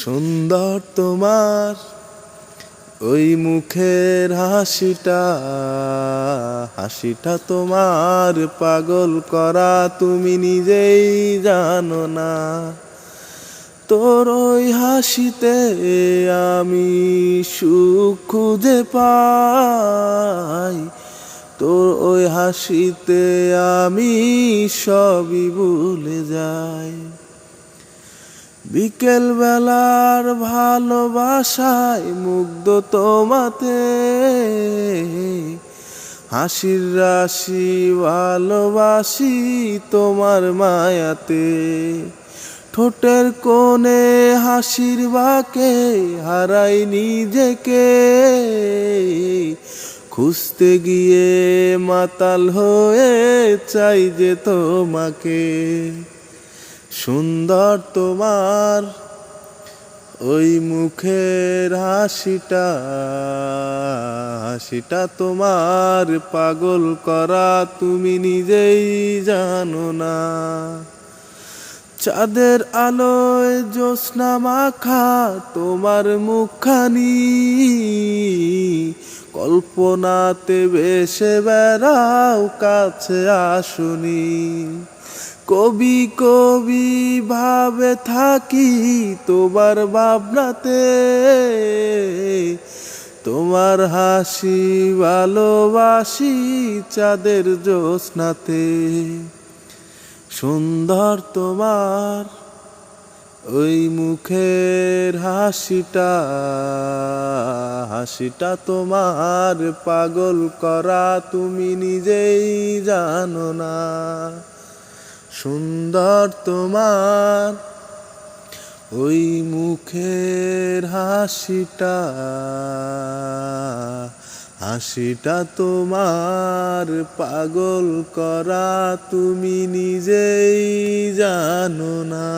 সুন্দর তোমার ওই মুখের হাসিটা, হাসিটা তোমার পাগল করা তুমি নিজেই জানো না। তোর ওই হাসিতে আমি সুখ খুঁজে পাই, তোর ওই হাসিতে আমি সবই ভুলে যাই। বিকেল বেলার ভালোবাসায় মুগ্ধ তোমাতে, হাসির রাশি ভালোবাসি তোমার মায়াতে। ঠোঁটের কোণে হাসির বাঁকে হারাই নিজেকে, খুঁজতে গিয়ে মাতাল হয়ে চাই যে তোমাকে। সুন্দর তোমার ওই মুখের হাসিটা, হাসিটা তোমার পাগল করা তুমি নিজেই জানো না। চাঁদের আলোয় জ্যোৎস্না মাখা তোমার মুখখানি, কল্পনাতে ভেসে বেড়াও কাছে আসুনি। কবি কবি ভাবে থাকি তোমার ভাবনাতে, তোমার হাসি ভালোবাসি চাঁদের জ্যোৎস্নাতে। সুন্দর তোমার ওই মুখের হাসিটা, হাসিটা তোমার পাগল করা তুমি নিজেই জানো না। সুন্দর তোমার ওই মুখের হাসিটা, হাসিটা তোমার পাগল করা তুমি নিজেই জানো না।